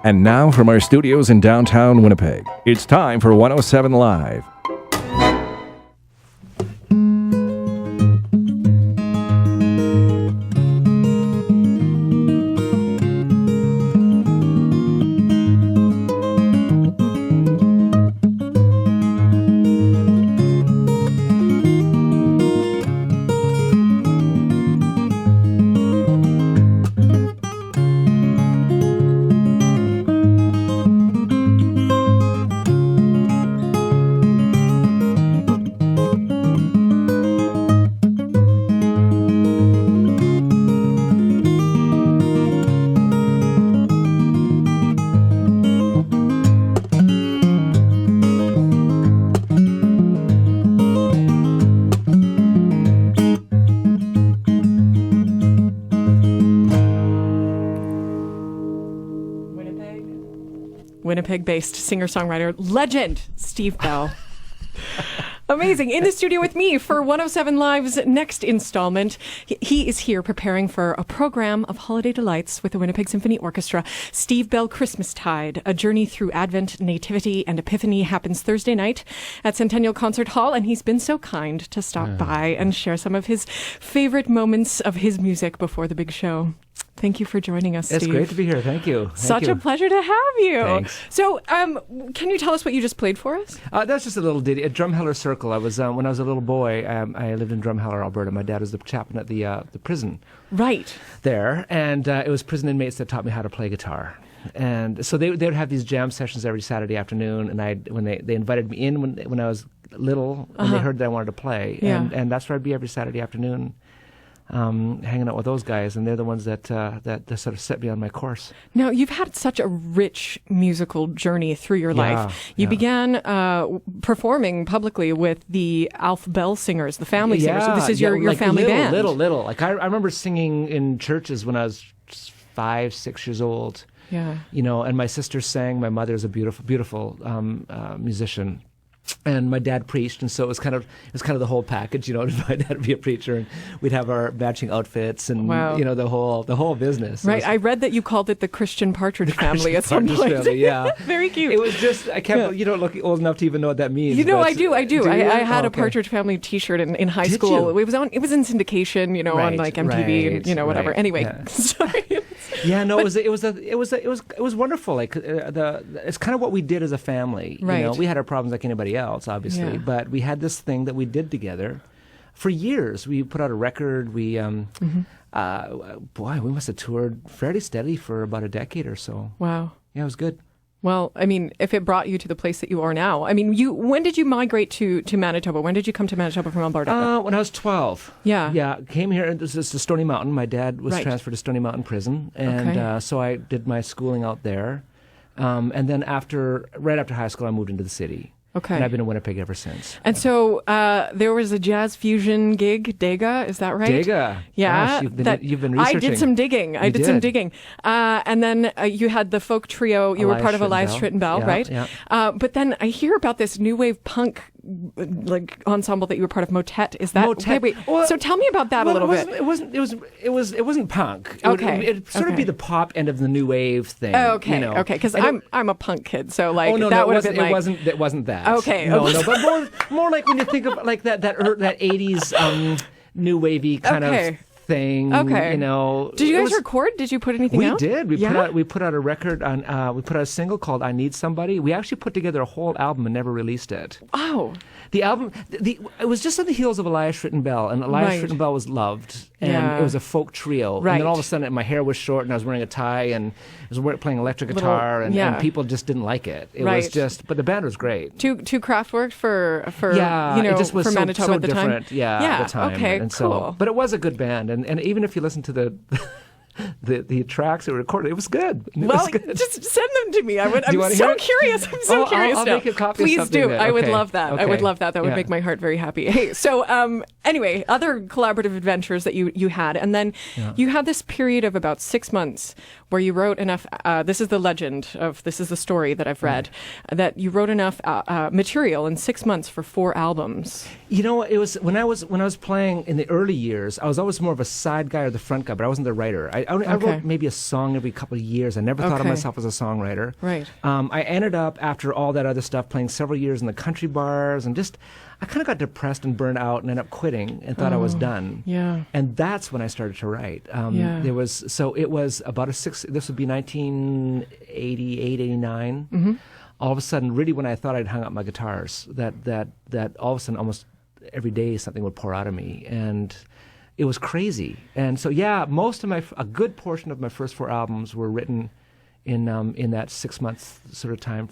And now from our studios in downtown Winnipeg, it's time for 107 Live. Winnipeg-based singer-songwriter legend Steve Bell. Amazing. In the studio with me for 107 Live's next installment. He is here preparing for a program of holiday delights with the Winnipeg Symphony Orchestra. Steve Bell Christmastide, a journey through Advent, Nativity, and Epiphany happens Thursday night at Centennial Concert Hall, and he's been so kind to stop by and share some of his favorite moments of his music before the big show. Thank you for joining us, Steve. It's great to be here. Thank you. Such a pleasure to have you. Thanks. So, can you tell us what you just played for us? That's just a little ditty, a Drumheller circle. I was when I was a little boy. I lived in Drumheller, Alberta. My dad was the chaplain at the prison. Right. There, and it was prison inmates that taught me how to play guitar. And so they would have these jam sessions every Saturday afternoon. And when they invited me in when I was little, and they heard that I wanted to play, and that's where I'd be every Saturday afternoon. Hanging out with those guys, and they're the ones that sort of set me on my course. Now, you've had such a rich musical journey through your life. You began performing publicly with the Alf Bell Singers, the Family Singers. So this is your like family band. Little. Like I remember singing in churches when I was 5, 6 years old. Yeah. You know, and my sister sang. My mother's a beautiful musician. And my dad preached, and so it was kind of the whole package, you know. My dad would be a preacher, and we'd have our matching outfits, and you know the whole business. Right, I read that you called it the Christian Partrige Family at some point. Family, yeah, very cute. It was just I can't. You don't look old enough to even know what that means. You know, I do. I had a Partridge Family T-shirt in high school. It was in syndication, you know, on like MTV, and, you know, whatever. Anyway, sorry. Yeah, no, it was wonderful. Like it's kind of what we did as a family. Right. You know, we had our problems like anybody else, obviously, but we had this thing that we did together for years. We put out a record. We we must have toured fairly steady for about a decade or so. Wow. Yeah, it was good. Well, I mean, if it brought you to the place that you are now, I mean, when did you migrate to Manitoba? When did you come to Manitoba from Alberta? When I was 12. Yeah, came here. This is to Stony Mountain. My dad was transferred to Stony Mountain Prison, and so I did my schooling out there. And then right after high school, I moved into the city. Okay. And I've been in Winnipeg ever since. And so there was a jazz fusion gig, Dega, is that right? Dega. Yeah. Gosh, you've been researching. I did some digging. And then you had the folk trio. You were part of Elias, Schritt and Bell, right? Yeah. But then I hear about this new wave punk like ensemble that you were part of, Motet. Is that Motet? Okay, wait. Well, so tell me about that a little bit. It wasn't punk. It'd sort of be the pop end of the new wave thing. Oh, okay. You know? Okay, because I'm a punk kid, so like that would have been been like it wasn't that. Okay. No, but more like when you think of like that 80s new wavy kind of thing. Okay. You know. Did you guys record? Did you put anything out? We did. We put out a record on. We put out a single called "I Need Somebody." We actually put together a whole album and never released it. Oh. The album, it was just on the heels of Elias, Schritt and Bell, and Elias, Schritt and Bell was loved, and it was a folk trio. Right. And then all of a sudden, my hair was short, and I was wearing a tie, and I was playing electric guitar, and people just didn't like it. It was just, but the band was great. Too Kraftwerk for it just was for so, Manitoba so at the different. time. Yeah, at the time. Okay, and cool. So, but it was a good band, and even if you listen to the tracks that were recorded, it was good. Just send them to me. I'm so curious. I'm so curious. I'll make a copy. Please do. Then. I would love that. Okay. I would love that. That would make my heart very happy. Hey, so anyway, other collaborative adventures that you had, and then you had this period of about 6 months where you wrote enough. This is the story that I've read, that you wrote enough material in 6 months for 4 albums. You know, it was when I was playing in the early years. I was always more of a side guy or the front guy, but I wasn't the writer. I wrote maybe a song every couple of years. I never thought of myself as a songwriter. Right. I ended up, after all that other stuff, playing several years in the country bars, and I kind of got depressed and burned out and ended up quitting and thought I was done. Yeah. And that's when I started to write. It was about this would be 1988, 89. Mm-hmm. All of a sudden, really when I thought I'd hung up my guitars, that all of a sudden almost every day something would pour out of me. And it was crazy. And so, a good portion of my first 4 albums were written in that 6-month sort of time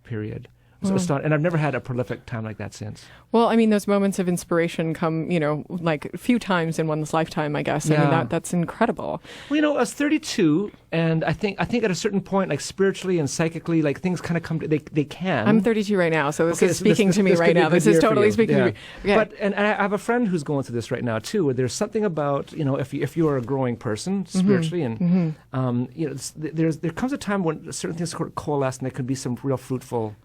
period. So and I've never had a prolific time like that since. Well, I mean, those moments of inspiration come, like a few times in one's lifetime, I guess. Yeah. I mean, that's incredible. Well, I was 32, and I think at a certain point, like spiritually and psychically, like things kind of come to, they can. I'm 32 right now, so this is speaking to me right now. This is totally speaking to me. Yeah. But and I have a friend who's going through this right now too. Where there's something about if you're a growing person spiritually, and there comes a time when certain things sort of coalesce, and there can be some real fruitful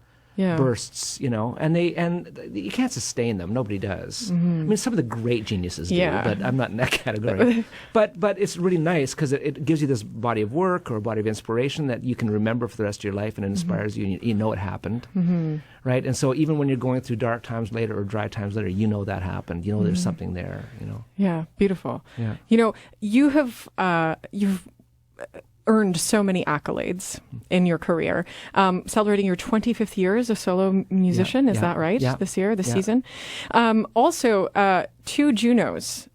bursts, and you can't sustain them. Nobody does. Mm-hmm. I mean, some of the great geniuses do, but I'm not in that category. but it's really nice because it gives you this body of work or a body of inspiration that you can remember for the rest of your life, and it inspires you, and you know it happened, right? And so even when you're going through dark times later or dry times later, that happened. There's something there. Yeah, beautiful. Yeah. You've earned so many accolades in your career. Celebrating your 25th year as a solo musician, is that right? Yeah. This season. Also, 2 Junos,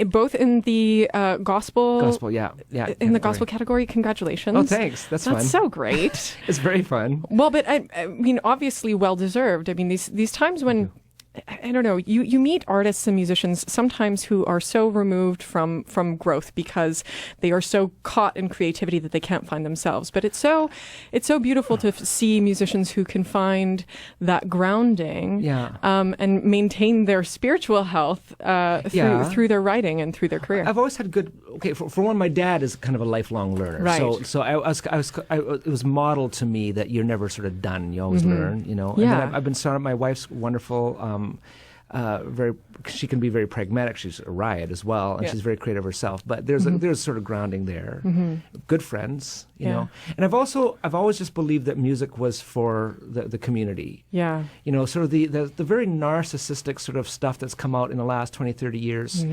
both in the gospel. Gospel, yeah. In the gospel category. Congratulations. Oh, thanks. That's fun. That's so great. It's very fun. Well, but I mean, obviously well deserved. I mean, these times when, I don't know, you meet artists and musicians sometimes who are so removed from growth because they are so caught in creativity that they can't find themselves. But it's so beautiful to see musicians who can find that grounding and maintain their spiritual health through their writing and through their career. I've always had for one, my dad is kind of a lifelong learner. Right. So it was modeled to me that you're never sort of done. You always learn, And then I've been surrounded. My wife's wonderful. She can be very pragmatic. She's a riot as well, and she's very creative herself. But there's sort of grounding there. Good friends, you know. And I've always just believed that music was for the community. Yeah. Sort of the very narcissistic sort of stuff that's come out in the last 20, 30 years.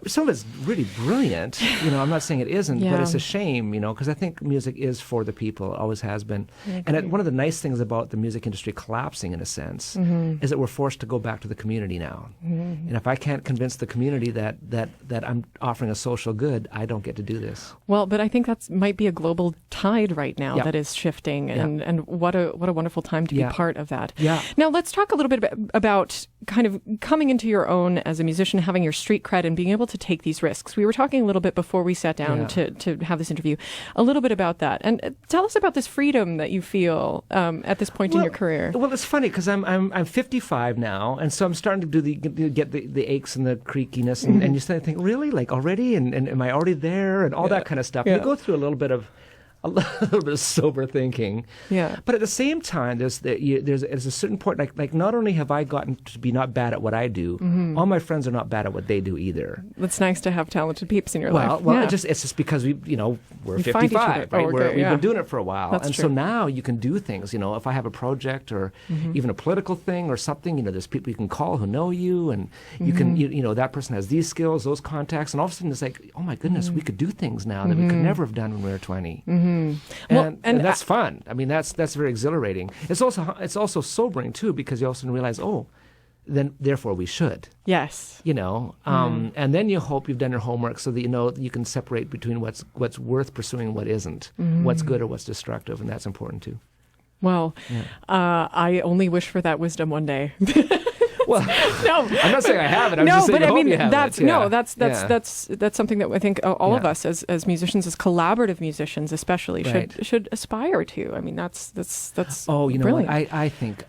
Some of it's really brilliant. I'm not saying it isn't, but it's a shame, because I think music is for the people, always has been. And one of the nice things about the music industry collapsing, in a sense, is that we're forced to go back to the community now. And if I can't convince the community that I'm offering a social good, I don't get to do this. Well, but I think that might be a global tide right now that is shifting, and what a wonderful time to be part of that. Yeah. Now let's talk a little bit about kind of coming into your own as a musician, having your street cred, and being able to take these risks. We were talking a little bit before we sat down to have this interview, a little bit about that. And tell us about this freedom that you feel at this point in your career. Well, it's funny because I'm 55 now, and so I'm starting to get the aches and the creakiness, and you start to think, really, like already, and am I already there, and all that kind of stuff. You go through a little bit of sober thinking. Yeah. But at the same time, there's a certain point, like not only have I gotten to be not bad at what I do, all my friends are not bad at what they do either. It's nice to have talented peeps in your life. Well, it's just because we're 55, right? We've been doing it for a while. That's true. So now you can do things, if I have a project or even a political thing or something, there's people you can call who know you, and you can, that person has these skills, those contacts, and all of a sudden it's like, oh my goodness, we could do things now that we could never have done when we were 20. And that's fun. I mean, that's very exhilarating. It's also sobering too, because you also realize, then therefore we should. Yes. And then you hope you've done your homework so that you can separate between what's worth pursuing and what isn't, what's good or what's destructive, and that's important too. Well, I only wish for that wisdom one day. Well, no, I'm not saying I have it. I'm just saying that's something that I think all of us as musicians, as collaborative musicians especially, should aspire to. I mean, that's brilliant. What? I think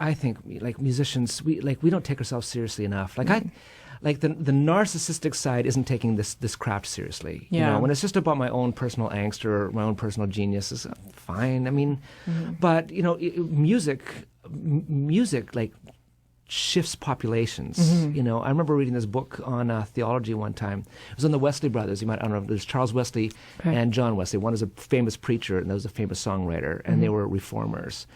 like musicians, we don't take ourselves seriously enough. Like the narcissistic side isn't taking this craft seriously. When it's just about my own personal angst or my own personal genius, is fine. I mean, but music like shifts populations. You know, I remember reading this book on theology one time. It was on the Wesley brothers. I don't know. There's Charles Wesley and John Wesley. One is a famous preacher, and the other was a famous songwriter, and they were reformers.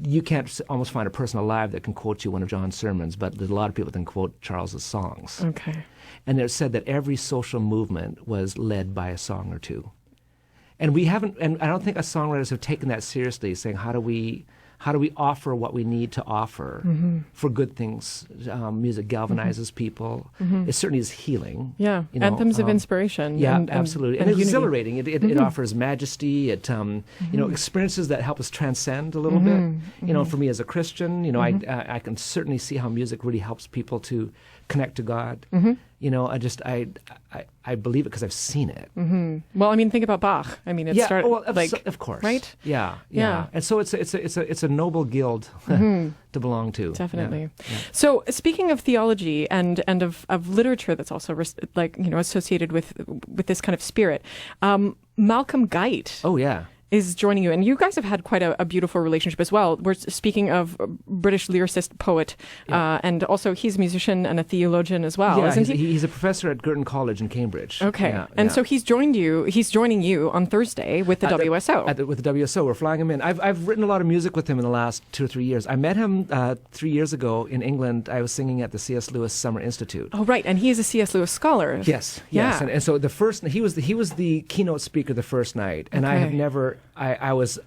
You can't almost find a person alive that can quote you one of John's sermons, but there's a lot of people that can quote Charles's songs. Okay. And it said that every social movement was led by a song or two. And we haven't, and I don't think us songwriters have taken that seriously, saying how do we offer what we need to offer for good things? Music galvanizes people. It certainly is healing. Yeah, you know, anthems of inspiration. Yeah, and, absolutely. And it's unity. exhilarating. It offers majesty. It, you know, experiences that help us transcend a little bit. You know, for me as a Christian, you know, I can certainly see how music really helps people to connect to God. You know, I believe it because I've seen it. Well, I mean, think about Bach. I mean, it started of course, right? Yeah. Yeah. And so it's a noble guild to belong to. Definitely. Yeah. So, speaking of theology and of literature that's also associated with this kind of spirit, Malcolm Guite. Oh yeah. Is joining you, and you guys have had quite a beautiful relationship as well. We're speaking of British lyricist, poet, and also he's a musician and a theologian as well, isn't he? He's a professor at Girton College in Cambridge. Okay, so he's joining you on Thursday with the WSO. With the WSO, we're flying him in. I've written a lot of music with him in the last 2 or 3 years. I met him 3 years ago in England. I was singing at the C.S. Lewis Summer Institute. Oh, right, and he is a C.S. Lewis scholar. Yes. And so the first he was the keynote speaker the first night, and I have never. I was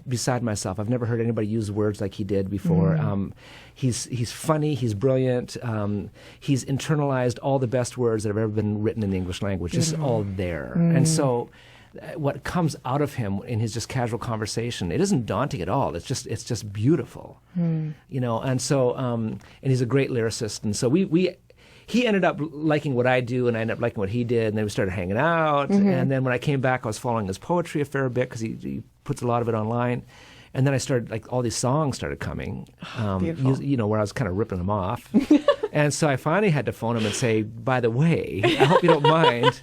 beside myself. I've never heard anybody use words like he did before. He's funny. He's brilliant. He's internalized all the best words that have ever been written in the English language. Just all there. And so, what comes out of him in his just casual conversation, it isn't daunting at all. It's just beautiful. You know. And so, and he's a great lyricist. And so he ended up liking what I do, and I ended up liking what he did, and then we started hanging out. And then when I came back, I was following his poetry a fair bit because he puts a lot of it online. And then I started, all these songs started coming, you know, where I was kind of ripping them off. And so I finally had to phone him and say, by the way, I hope you don't mind.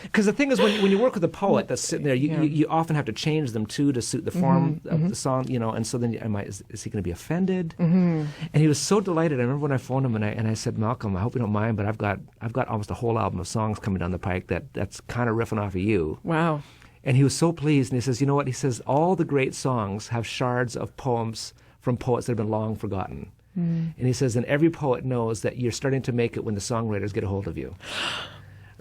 Because the thing is, when you work with a poet that's sitting there, you often have to change them too to suit the form of the song, you know. And so then is he going to be offended? And he was so delighted. I remember when I phoned him and I said, Malcolm, I hope you don't mind, but I've got almost a whole album of songs coming down the pike that's kind of riffing off of you. Wow. And he was so pleased, and he says, you know what? He says, all the great songs have shards of poems from poets that have been long forgotten. And he says, and every poet knows that you're starting to make it when the songwriters get a hold of you.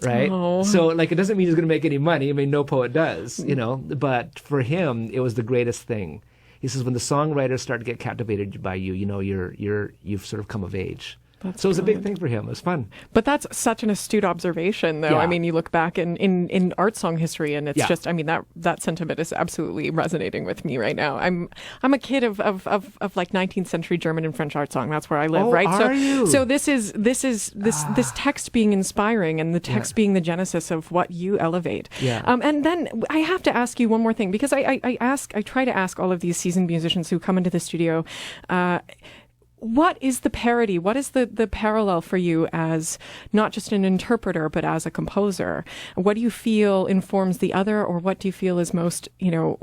Right? Oh. So, it doesn't mean he's going to make any money. I mean, no poet does, you know. But for him, it was the greatest thing. He says, when the songwriters start to get captivated by you, you know, you've sort of come of age. So it was a big thing for him. It was fun. But that's such an astute observation, though. Yeah. I mean, you look back in art song history, and it's just, I mean, that sentiment is absolutely resonating with me right now. I'm a kid of like 19th century German and French art song. That's where I live, right? Are you? So this text being inspiring, and the text being the genesis of what you elevate. Yeah. And then I have to ask you one more thing, because I try to ask all of these seasoned musicians who come into the studio, what is the parody? What is the parallel for you as not just an interpreter, but as a composer? What do you feel informs the other, or what do you feel is most, you know,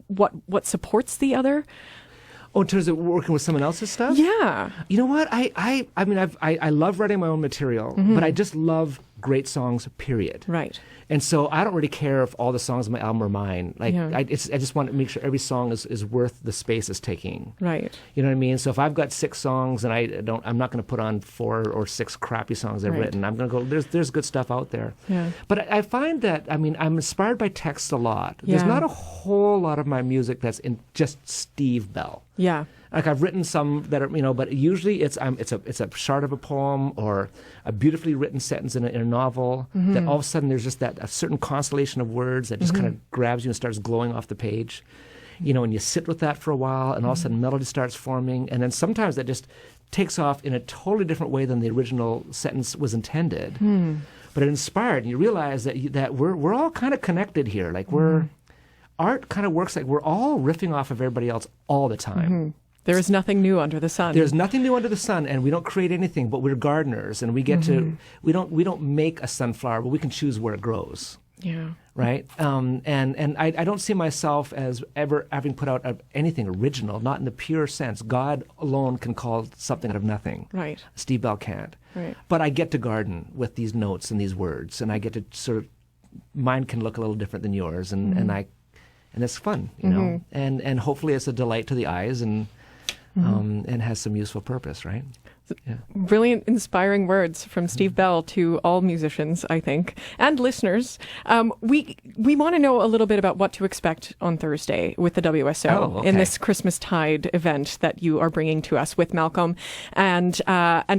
what supports the other? Oh, in terms of working with someone else's stuff? Yeah. You know what? I mean, I love writing my own material, but I just love great songs, period. Right. And so I don't really care if all the songs on my album are mine. I just want to make sure every song is worth the space it's taking. Right. You know what I mean? So if I've got 6 songs and I'm not going to put on 4 or 6 crappy songs I've written. I'm going to go, there's good stuff out there. Yeah. But I find that, I mean, I'm inspired by text a lot. There's not a whole lot of my music that's in just Steve Bell. Yeah. Like I've written some that are, you know, but usually it's a shard of a poem or a beautifully written sentence in a novel that all of a sudden there's just a certain constellation of words that just kind of grabs you and starts glowing off the page, you know, and you sit with that for a while, and all of a sudden melody starts forming, and then sometimes that just takes off in a totally different way than the original sentence was intended. But it inspired, and you realize that we're all kind of connected here. Like art kind of works like we're all riffing off of everybody else all the time. There is nothing new under the sun. There's nothing new under the sun, and we don't create anything, but we're gardeners, and we get to we don't make a sunflower, but we can choose where it grows. Yeah. Right? And I don't see myself as ever having put out anything original, not in the pure sense. God alone can call something out of nothing. Right. Steve Bell can't. Right. But I get to garden with these notes and these words, and I get to sort of, mine can look a little different than yours, and it's fun, you know? And hopefully it's a delight to the eyes and has some useful purpose, right? Yeah. Brilliant, inspiring words from Steve Bell to all musicians, I think, and listeners. We want to know a little bit about what to expect on Thursday with the WSO in this Christmastide event that you are bringing to us with Malcolm, and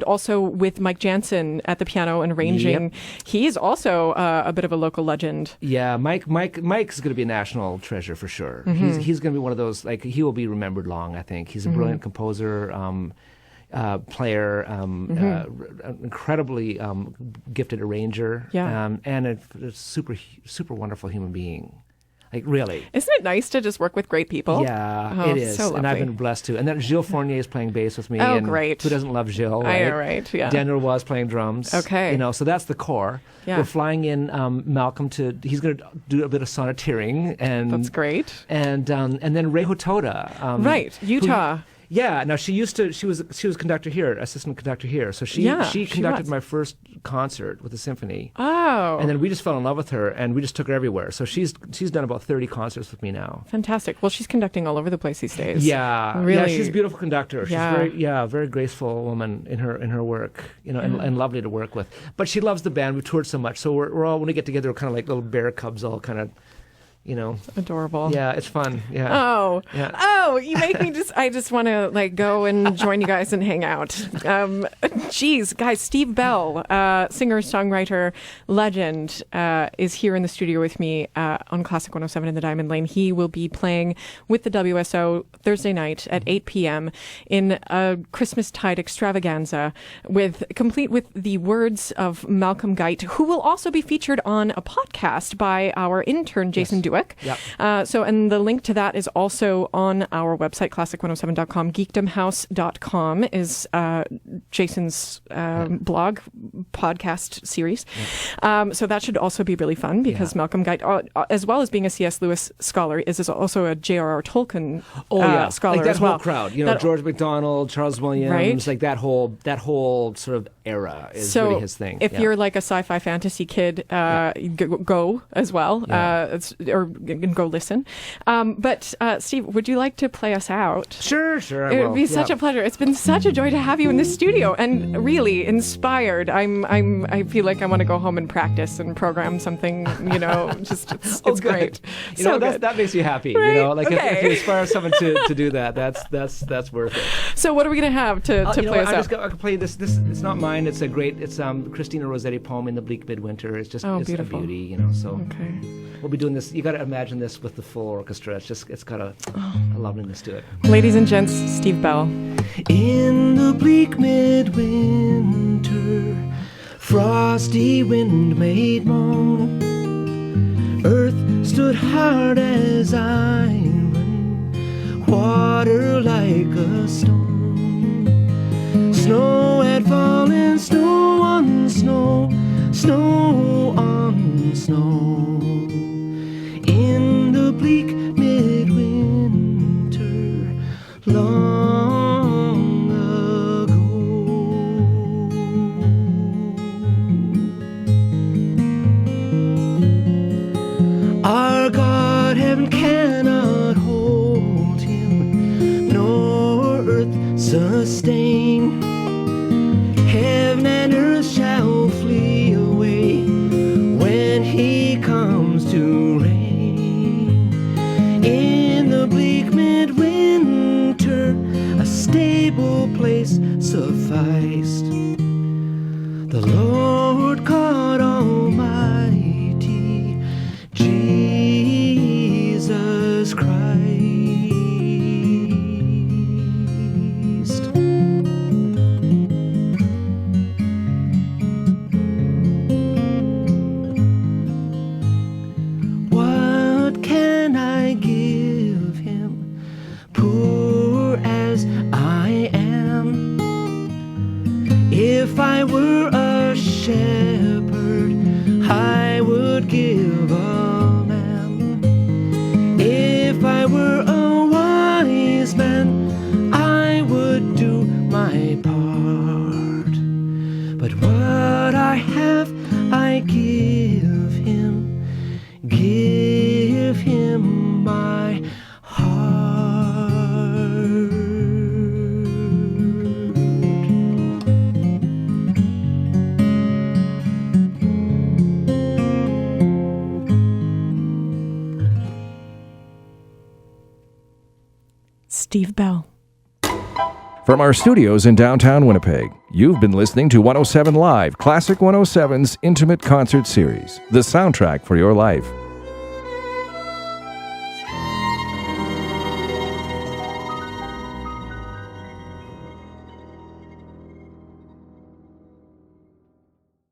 also with Mike Jansen at the piano and arranging. Yep. He is also a bit of a local legend. Yeah, Mike's going to be a national treasure for sure. He's going to be one of those, like, he will be remembered long, I think. He's a brilliant composer. Player, incredibly gifted arranger, and a super wonderful human being. Like, really. Isn't it nice to just work with great people? Yeah, it is. So and I've been blessed too. And then Gilles Fournier is playing bass with me. Oh, and great. Who doesn't love Gilles, I right? know, right, yeah. Daniel was playing drums. Okay. You know, so that's the core. Yeah. We're flying in Malcolm he's going to do a bit of sonneteering. And that's great. And then Ray Hotoda. Right, Utah. Yeah, now she was conductor here, assistant conductor here. So she conducted my first concert with the symphony. Oh. And then we just fell in love with her, and we just took her everywhere. So she's done about 30 concerts with me now. Fantastic. Well, she's conducting all over the place these days. Yeah. Really. Yeah, she's a beautiful conductor. She's very graceful woman in her work, you know, and lovely to work with. But she loves the band. We've toured so much. So we're all, when we get together, we're kind of like little bear cubs, all kind of, you know. Adorable. Yeah, it's fun. Yeah. Oh. Yeah. Oh, you make me I just want to like go and join you guys and hang out. Geez, guys, Steve Bell, singer, songwriter, legend, is here in the studio with me on Classic 107 in the Diamond Lane. He will be playing with the WSO Thursday night at 8 p.m. in a Christmastide extravaganza complete with the words of Malcolm Guite, who will also be featured on a podcast by our intern, Jason Dueck. Yep. And the link to that is also on our website, classic107.com. Geekdomhouse.com is Jason's blog podcast series. Yep. So that should also be really fun because Malcolm Guite, as well as being a C.S. Lewis scholar, is also a J.R.R. Tolkien scholar like that as well. Whole crowd, you know, George MacDonald, Charles Williams, right? Like that whole sort of era is really his thing. If you're like a sci-fi fantasy kid, go as well, or go listen. But Steve, would you like to play us out? Sure. It would be such a pleasure. It's been such a joy to have you in the studio, and really inspired. I feel like I want to go home and practice and program something. You know, just it's great. You know, that makes you happy. Right? You know, like if you inspire someone to do that, that's worth it. So what are we gonna have to play us out? I can play this. It's not mine. It's Christina Rossetti poem, In the Bleak Midwinter. It's just it's beautiful. a beauty. You know, so Okay. we'll be doing this. You got to imagine this with the full orchestra. It's got a loveliness to it. Ladies and gents, Steve Bell. In the bleak midwinter, frosty wind made moan. Earth stood hard as iron, water like a stone. Snow had fallen, snow on snow, snow on snow. In the bleak midwinter, long ago. Our God, heaven cannot hold him, nor earth sustain. Heaven and earth shall flee away, would give a man. If I were a wise man, I would do my part. But what I have, I give him my heart. Steve Bell. From our studios in downtown Winnipeg, you've been listening to 107 Live, Classic 107's Intimate Concert Series, the soundtrack for your life.